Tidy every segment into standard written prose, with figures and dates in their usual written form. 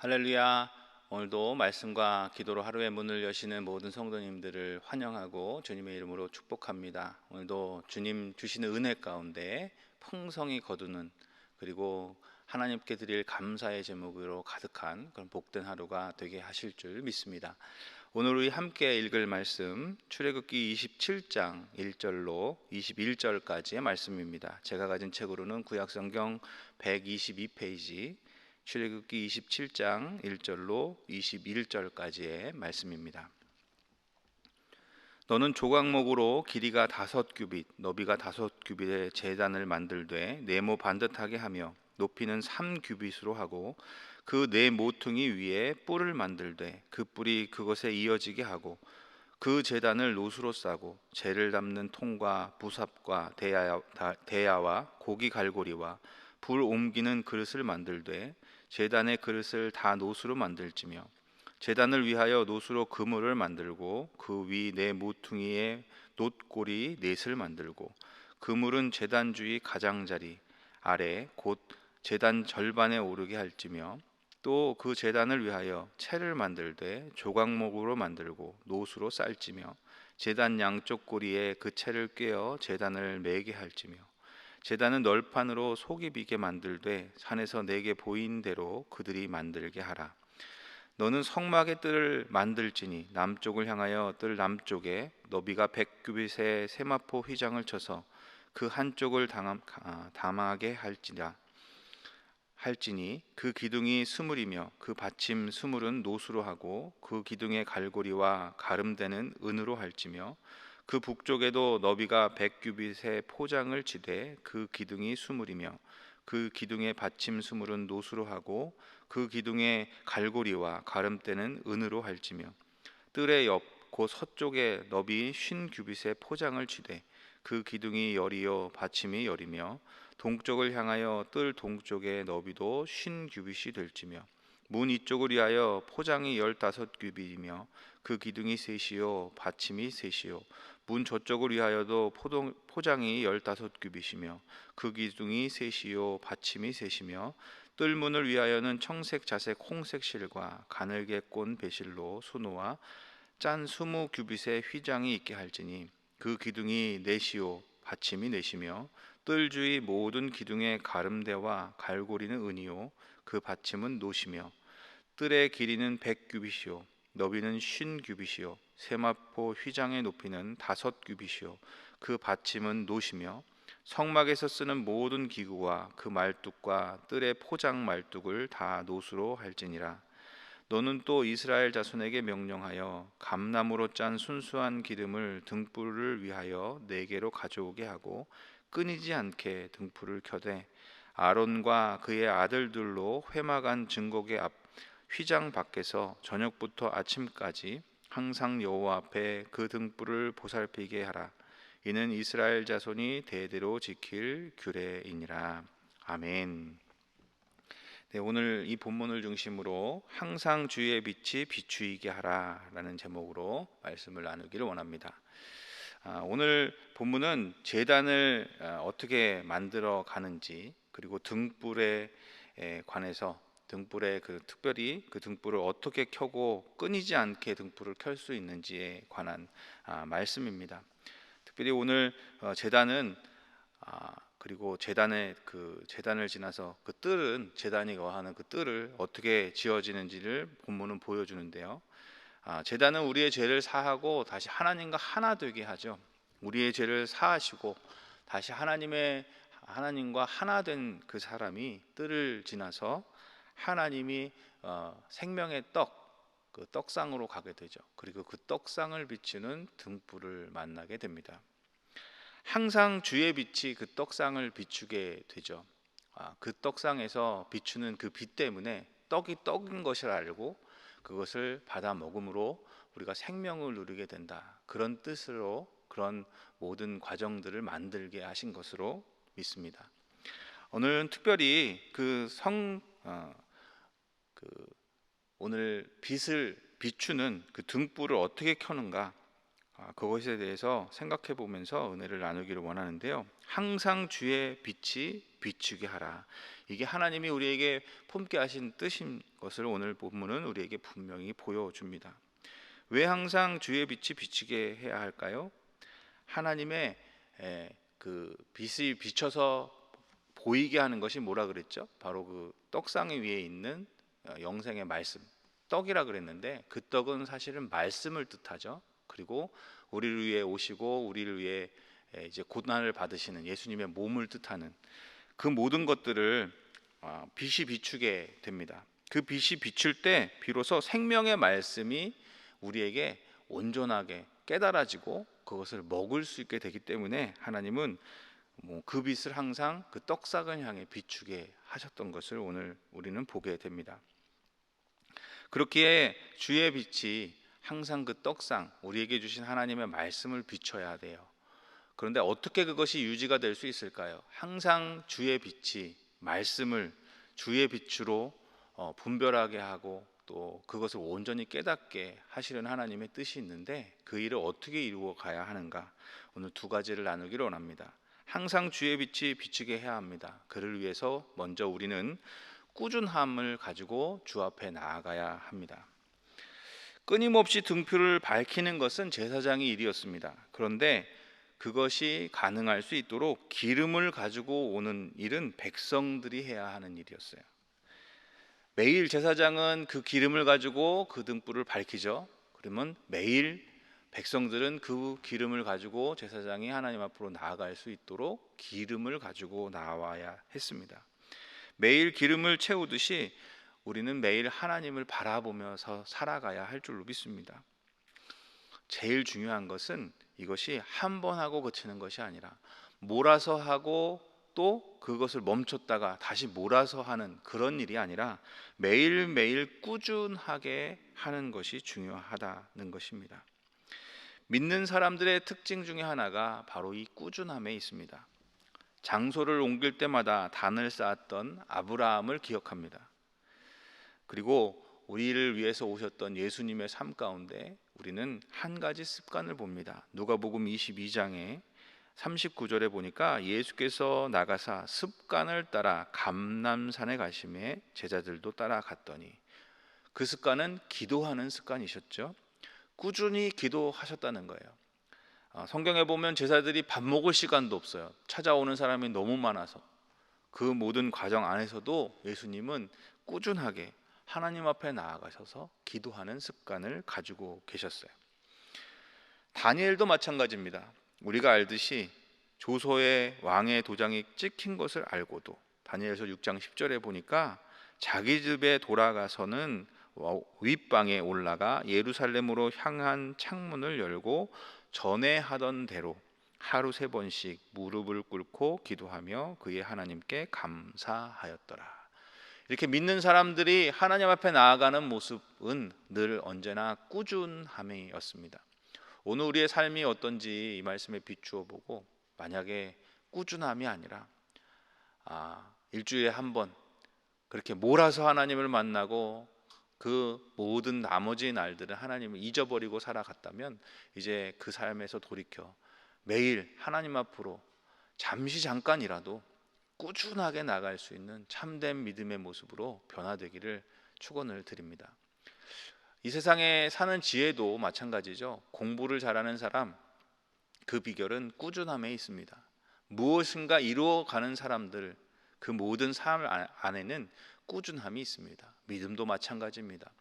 할렐루야. 오늘도 말씀과 기도로 하루의 문을 여시는 모든 성도님들을 환영하고 주님의 이름으로 축복합니다. 오늘도 주님 주시는 은혜 가운데 풍성히 거두는, 그리고 하나님께 드릴 감사의 제목으로 가득한 그런 복된 하루가 되게 하실 줄 믿습니다. 오늘 우리 함께 읽을 말씀, 출애굽기 27장 1절로 21절까지의 말씀입니다. 제가 가진 책으로는 구약성경 122페이지, 출애굽기 27장 1절로 21절까지의 말씀입니다. 너는 조각목으로 길이가 5규빗, 너비가 5규빗의 제단을 만들되 네모 반듯하게 하며 높이는 3규빗으로 하고 그 네 모퉁이 위에 뿔을 만들되 그 뿔이 그것에 이어지게 하고 그 제단을 노수로 싸고 재를 담는 통과 부삽과 대야와 고기 갈고리와 불 옮기는 그릇을 만들되 제단의 그릇을 다 노수로 만들지며 제단을 위하여 노수로 그물을 만들고 그 위 네 모퉁이에 놋고리 넷을 만들고 그물은 제단 주위 가장자리 아래 곧 제단 절반에 오르게 할지며 또 그 제단을 위하여 채를 만들되 조각목으로 만들고 노수로 쌀지며 제단 양쪽 고리에 그 채를 꿰어 제단을 매게 할지며 제단은 널판으로 속이 비게 만들되 산에서 내게 보인 대로 그들이 만들게 하라. 너는 성막의 뜰을 만들지니 남쪽을 향하여 뜰 남쪽에 너비가 100규빗의 세마포 휘장을 쳐서 그 한쪽을 담하게 할지니 그 기둥이 스물이며 그 받침 스물은 노수로 하고 그 기둥의 갈고리와 가름대는 은으로 할지며 그 북쪽에도 너비가 100규빗의 포장을 치되 그 기둥이 스물이며 그 기둥의 받침 스물은 노수로 하고 그 기둥의 갈고리와 가름대는 은으로 할지며 뜰의 옆 곧 서쪽에 너비 50규빗의 포장을 치되 그 기둥이 열이요 받침이 열이며 동쪽을 향하여 뜰 동쪽의 너비도 50규빗이 될지며 문 이쪽을 위하여 포장이 15규빗이며 그 기둥이 셋이요 받침이 셋이요 문 저쪽을 위하여도 포장이 15규빗이며 그 기둥이 셋이요 받침이 셋이며 뜰문을 위하여는 청색 자색 홍색 실과 가늘게 꼰 배실로 수놓아 짠 20규빗의 휘장이 있게 할지니 그 기둥이 넷이요 받침이 넷이며 뜰 주위 모든 기둥의 가름대와 갈고리는 은이요 그 받침은 노시며 뜰의 길이는 100규빗이요 너비는 50규빗이요 세마포 휘장의 높이는 5규빗이요 그 받침은 노시며 성막에서 쓰는 모든 기구와 그 말뚝과 뜰의 포장 말뚝을 다 노수로 할지니라. 너는 또 이스라엘 자손에게 명령하여 감나무로 짠 순수한 기름을 등불을 위하여 4개로 가져오게 하고 끊이지 않게 등불을 켜되 아론과 그의 아들들로 회막안 증거계 앞 휘장 밖에서 저녁부터 아침까지 항상 여호와 앞에 그 등불을 보살피게 하라. 이는 이스라엘 자손이 대대로 지킬 규례이니라. 아멘. 네, 오늘 이 본문을 중심으로 항상 주의 빛이 비추이게 하라라는 제목으로 말씀을 나누기를 원합니다. 오늘 본문은 제단을 어떻게 만들어 가는지, 그리고 등불에 관해서 등불에 특별히 그 등불을 어떻게 켜고 끊이지 않게 등불을 켤 수 있는지에 관한 말씀입니다. 특별히 오늘 제단은 그리고 제단을 지나서 그 뜰은 제단이 거하는 그 뜰을 어떻게 지어지는지를 본문은 보여주는데요. 제단은 우리의 죄를 사하고 다시 하나님과 하나 되게 하죠. 우리의 죄를 사하시고 다시 하나님과 하나 된 그 사람이 뜰을 지나서 하나님이 생명의 그 떡상으로 가게 되죠. 그리고 그 떡상을 비추는 등불을 만나게 됩니다. 항상 주의 빛이 그 떡상을 비추게 되죠. 그 떡상에서 비추는 그 빛 때문에 떡이 떡인 것을 알고 그것을 받아 먹음으로 우리가 생명을 누리게 된다. 그런 뜻으로 그런 모든 과정들을 만들게 하신 것으로 믿습니다. 오늘은 특별히 오늘 빛을 비추는 그 등불을 어떻게 켜는가, 그것에 대해서 생각해 보면서 은혜를 나누기를 원하는데요. 항상 주의 빛이 비추게 하라. 이게 하나님이 우리에게 품게 하신 뜻인 것을 오늘 본문은 우리에게 분명히 보여줍니다. 왜 항상 주의 빛이 비추게 해야 할까요? 하나님의 그 빛이 비춰서 보이게 하는 것이 뭐라 그랬죠? 바로 그 떡상 위에 있는 영생의 말씀, 떡이라 그랬는데 그 떡은 사실은 말씀을 뜻하죠. 그리고 우리를 위해 오시고 우리를 위해 이제 고난을 받으시는 예수님의 몸을 뜻하는 그 모든 것들을 빛이 비추게 됩니다. 그 빛이 비출 때 비로소 생명의 말씀이 우리에게 온전하게 깨달아지고 그것을 먹을 수 있게 되기 때문에 하나님은 그 빛을 항상 그 떡상을 향해 비추게 하셨던 것을 오늘 우리는 보게 됩니다. 그렇기에 주의 빛이 항상 그 떡상, 우리에게 주신 하나님의 말씀을 비춰야 돼요. 그런데 어떻게 그것이 유지가 될 수 있을까요? 항상 주의 빛이 말씀을 주의 빛으로 분별하게 하고 또 그것을 온전히 깨닫게 하시려는 하나님의 뜻이 있는데 그 일을 어떻게 이루어 가야 하는가? 오늘 두 가지를 나누기를 원합니다. 항상 주의 빛이 비추게 해야 합니다. 그를 위해서 먼저 우리는 꾸준함을 가지고 주 앞에 나아가야 합니다. 끊임없이 등불을 밝히는 것은 제사장의 일이었습니다. 그런데 그것이 가능할 수 있도록 기름을 가지고 오는 일은 백성들이 해야 하는 일이었어요. 매일 제사장은 그 기름을 가지고 그 등불을 밝히죠. 그러면 매일 백성들은 그 기름을 가지고 제사장이 하나님 앞으로 나아갈 수 있도록 기름을 가지고 나와야 했습니다. 매일 기름을 채우듯이 우리는 매일 하나님을 바라보면서 살아가야 할 줄로 믿습니다. 제일 중요한 것은 이것이 한 번 하고 그치는 것이 아니라 몰아서 하고 또 그것을 멈췄다가 다시 몰아서 하는 그런 일이 아니라 매일매일 꾸준하게 하는 것이 중요하다는 것입니다. 믿는 사람들의 특징 중에 하나가 바로 이 꾸준함에 있습니다. 장소를 옮길 때마다 단을 쌓았던 아브라함을 기억합니다. 그리고 우리를 위해서 오셨던 예수님의 삶 가운데 우리는 한 가지 습관을 봅니다. 누가복음 22장에 39절에 보니까 예수께서 나가사 습관을 따라 감람산에 가심에 제자들도 따라갔더니 그 습관은 기도하는 습관이셨죠. 꾸준히 기도하셨다는 거예요. 성경에 보면 제자들이 밥 먹을 시간도 없어요. 찾아오는 사람이 너무 많아서. 그 모든 과정 안에서도 예수님은 꾸준하게 하나님 앞에 나아가셔서 기도하는 습관을 가지고 계셨어요. 다니엘도 마찬가지입니다. 우리가 알듯이 조서의 왕의 도장이 찍힌 것을 알고도 다니엘서 6장 10절에 보니까 자기 집에 돌아가서는 윗방에 올라가 예루살렘으로 향한 창문을 열고 전에 하던 대로 하루 3번씩 무릎을 꿇고 기도하며 그의 하나님께 감사하였더라. 이렇게 믿는 사람들이 하나님 앞에 나아가는 모습은 늘 언제나 꾸준함이었습니다. 오늘 우리의 삶이 어떤지 이 말씀에 비추어 보고 만약에 꾸준함이 아니라 일주일에 한 번 그렇게 몰아서 하나님을 만나고 그 모든 나머지 날들은 하나님을 잊어버리고 살아갔다면 이제 그 삶에서 돌이켜 매일 하나님 앞으로 잠깐이라도 꾸준하게 나갈 수 있는 참된 믿음의 모습으로 변화되기를 축원을 드립니다. 이 세상에 사는 지혜도 마찬가지죠. 공부를 잘하는 사람, 그 비결은 꾸준함에 있습니다. 무엇인가 이루어가는 사람들, 그 모든 삶 안에는 꾸준함이 있습니다. 믿음도 마찬가지입니다.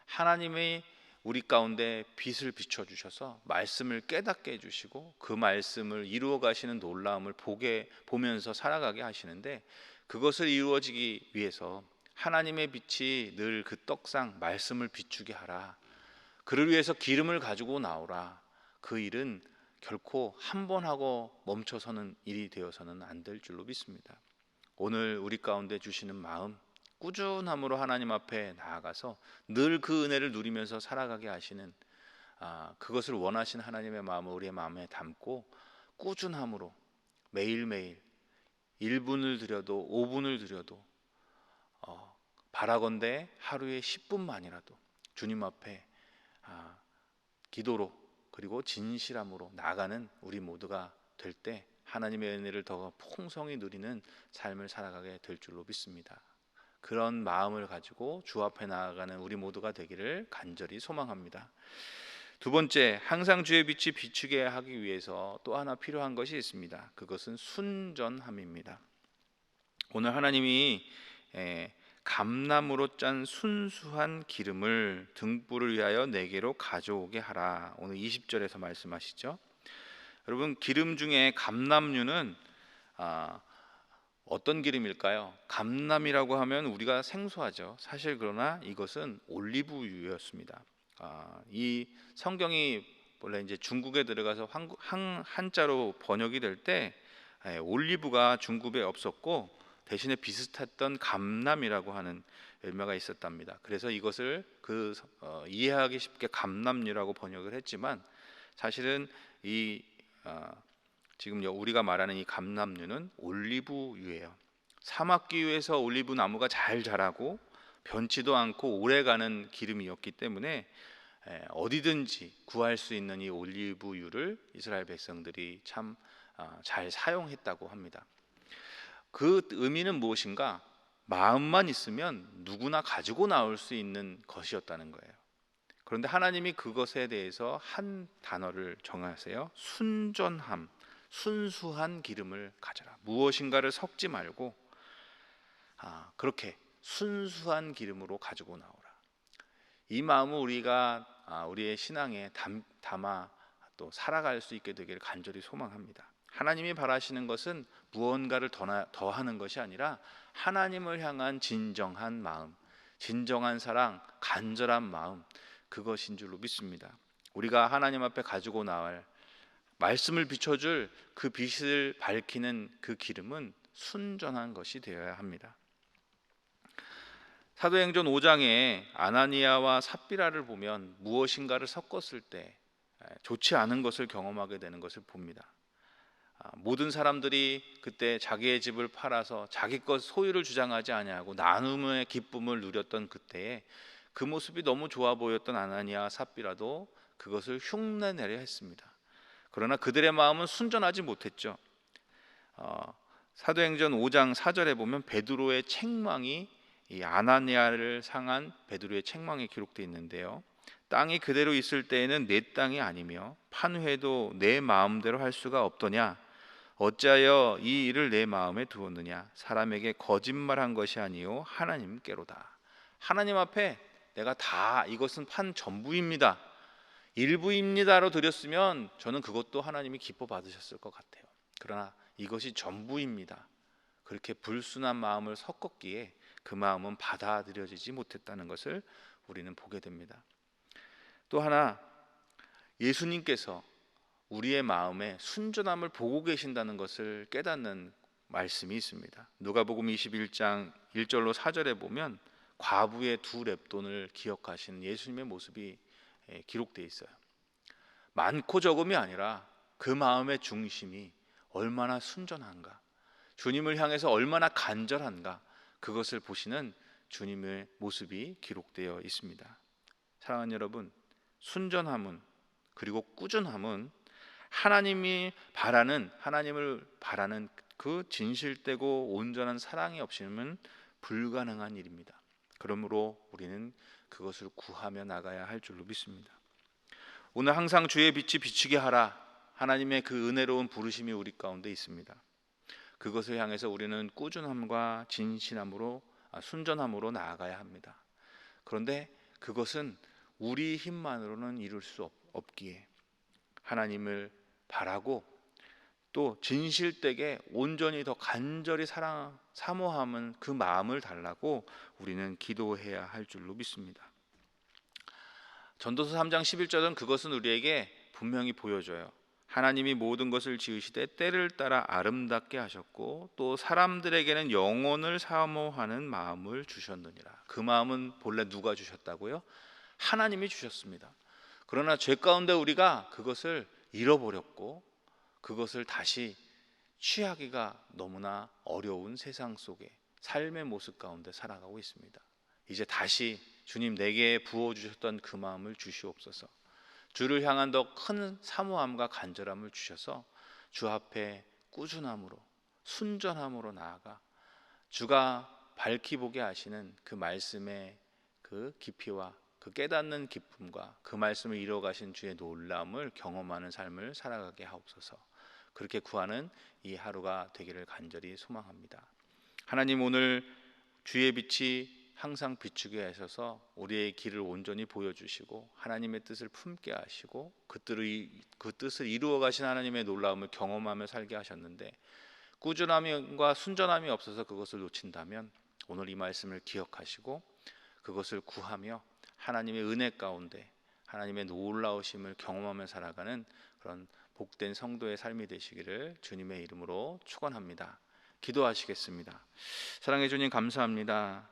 하나님이 우리 가운데 빛을 비춰주셔서 말씀을 깨닫게 해주시고 그 말씀을 이루어 가시는 놀라움을 보면서 살아가게 하시는데 그것을 이루어지기 위해서 하나님의 빛이 늘 그 떡상 말씀을 비추게 하라. 그를 위해서 기름을 가지고 나오라. 그 일은 결코 한 번 하고 멈춰서는 일이 되어서는 안 될 줄로 믿습니다. 오늘 우리 가운데 주시는 마음 꾸준함으로 하나님 앞에 나아가서 늘 그 은혜를 누리면서 살아가게 하시는 그것을 원하시는 하나님의 마음을 우리의 마음에 담고 꾸준함으로 매일매일 1분을 들여도 5분을 들여도 바라건대 하루에 10분만이라도 주님 앞에 기도로 그리고 진실함으로 나아가는 우리 모두가 될 때 하나님의 은혜를 더 풍성히 누리는 삶을 살아가게 될 줄로 믿습니다. 그런 마음을 가지고 주 앞에 나아가는 우리 모두가 되기를 간절히 소망합니다. 두 번째, 항상 주의 빛이 비추게 하기 위해서 또 하나 필요한 것이 있습니다. 그것은 순전함입니다. 오늘 하나님이 감람으로 짠 순수한 기름을 등불을 위하여 내게로 가져오게 하라. 오늘 20절에서 말씀하시죠. 여러분, 기름 중에 감람류는 어떤 기름일까요? 감람이라고 하면 우리가 생소하죠. 사실 그러나 이것은 올리브유였습니다. 이 성경이 원래 이제 중국에 들어가서 한자로 번역이 될 때 올리브가 중국에 없었고 대신에 비슷했던 감람이라고 하는 열매가 있었답니다. 그래서 이것을 이해하기 쉽게 감람류라고 번역을 했지만 사실은 지금 우리가 말하는 이 감람류는 올리브유예요. 사막 기후에서 올리브 나무가 잘 자라고 변치도 않고 오래가는 기름이었기 때문에 어디든지 구할 수 있는 이 올리브유를 이스라엘 백성들이 참 잘 사용했다고 합니다. 그 의미는 무엇인가? 마음만 있으면 누구나 가지고 나올 수 있는 것이었다는 거예요. 그런데 하나님이 그것에 대해서 한 단어를 정하세요. 순전함, 순수한 기름을 가져라. 무엇인가를 섞지 말고 그렇게 순수한 기름으로 가지고 나오라. 이 마음을 우리가 우리의 신앙에 담아 또 살아갈 수 있게 되기를 간절히 소망합니다. 하나님이 바라시는 것은 무언가를 더하는 것이 아니라 하나님을 향한 진정한 마음, 진정한 사랑, 간절한 마음, 그것인 줄로 믿습니다. 우리가 하나님 앞에 가지고 나갈 말씀을 비춰줄 그 빛을 밝히는 그 기름은 순전한 것이 되어야 합니다. 사도행전 5장에 아나니아와 삽비라를 보면 무엇인가를 섞었을 때 좋지 않은 것을 경험하게 되는 것을 봅니다. 모든 사람들이 그때 자기의 집을 팔아서 자기 것 소유를 주장하지 아니하고 나눔의 기쁨을 누렸던 그때에 그 모습이 너무 좋아 보였던 아나니아와 삽비라도 그것을 흉내내려 했습니다. 그러나 그들의 마음은 순전하지 못했죠. 사도행전 5장 4절에 보면 베드로의 책망이 이 아나니아를 상한 베드로의 책망이 기록되어 있는데요. 땅이 그대로 있을 때에는 내 땅이 아니며 판회도 내 마음대로 할 수가 없더냐. 어찌하여 이 일을 내 마음에 두었느냐. 사람에게 거짓말한 것이 아니요 하나님께로다. 하나님 앞에 내가 다 이것은 판 전부입니다, 일부입니다로 드렸으면 저는 그것도 하나님이 기뻐 받으셨을 것 같아요. 그러나 이것이 전부입니다, 그렇게 불순한 마음을 섞었기에 그 마음은 받아들여지지 못했다는 것을 우리는 보게 됩니다. 또 하나, 예수님께서 우리의 마음에 순전함을 보고 계신다는 것을 깨닫는 말씀이 있습니다. 누가복음 21장 1절로 4절에 보면 과부의 2렙돈을 기억하신 예수님의 모습이 기록되어 있어요. 많고 적음이 아니라 그 마음의 중심이 얼마나 순전한가, 주님을 향해서 얼마나 간절한가, 그것을 보시는 주님의 모습이 기록되어 있습니다. 사랑하는 여러분, 순전함은 그리고 꾸준함은 하나님을 바라는 그 진실되고 온전한 사랑이 없이는 불가능한 일입니다. 그러므로 우리는 그것을 구하며 나가야 할 줄로 믿습니다. 오늘 항상 주의 빛이 비추게 하라, 하나님의 그 은혜로운 부르심이 우리 가운데 있습니다. 그것을 향해서 우리는 꾸준함과 진실함으로 순전함으로 나아가야 합니다. 그런데 그것은 우리 힘만으로는 이룰 수 없기에 하나님을 바라고 또 진실되게 온전히 더 간절히 사모하는 그 마음을 달라고 우리는 기도해야 할 줄로 믿습니다. 전도서 3장 11절은 그것은 우리에게 분명히 보여줘요. 하나님이 모든 것을 지으시되 때를 따라 아름답게 하셨고 또 사람들에게는 영혼을 사모하는 마음을 주셨느니라. 그 마음은 본래 누가 주셨다고요? 하나님이 주셨습니다. 그러나 죄 가운데 우리가 그것을 잃어버렸고 그것을 다시 취하기가 너무나 어려운 세상 속에 삶의 모습 가운데 살아가고 있습니다. 이제 다시 주님 내게 부어주셨던 그 마음을 주시옵소서. 주를 향한 더 큰 사모함과 간절함을 주셔서 주 앞에 꾸준함으로 순전함으로 나아가 주가 밝히 보게 하시는 그 말씀의 그 깊이와 그 깨닫는 기쁨과 그 말씀을 이루어 가신 주의 놀라움을 경험하는 삶을 살아가게 하옵소서. 그렇게 구하는 이 하루가 되기를 간절히 소망합니다. 하나님, 오늘 주의 빛이 항상 비추게 하셔서 우리의 길을 온전히 보여주시고 하나님의 뜻을 품게 하시고 그 뜻을 이루어 가신 하나님의 놀라움을 경험하며 살게 하셨는데, 꾸준함과 순전함이 없어서 그것을 놓친다면 오늘 이 말씀을 기억하시고 그것을 구하며 하나님의 은혜 가운데 하나님의 놀라우심을 경험하며 살아가는 그런 복된 성도의 삶이 되시기를 주님의 이름으로 축원합니다. 기도하시겠습니다. 사랑해 주님, 감사합니다.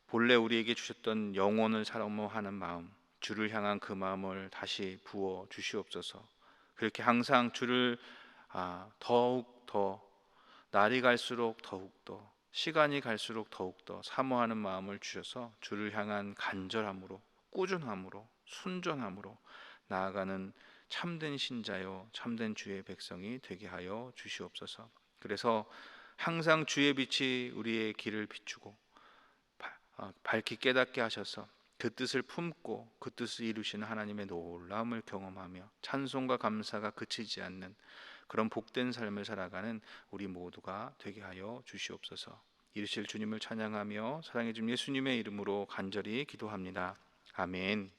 본래 우리에게 주셨던 영혼을 사모하는 마음, 주를 향한 그 마음을 다시 부어 주시옵소서. 그렇게 항상 주를 더욱 더, 날이 갈수록 더욱 더, 시간이 갈수록 더욱 더 사모하는 마음을 주셔서 주를 향한 간절함으로, 꾸준함으로, 순전함으로 나아가는 참된 신자요 참된 주의 백성이 되게 하여 주시옵소서. 그래서 항상 주의 빛이 우리의 길을 비추고 밝히 깨닫게 하셔서 그 뜻을 품고 그 뜻을 이루시는 하나님의 놀라움을 경험하며 찬송과 감사가 그치지 않는 그런 복된 삶을 살아가는 우리 모두가 되게 하여 주시옵소서. 이르실 주님을 찬양하며 사랑해 주님 예수님의 이름으로 간절히 기도합니다. 아멘.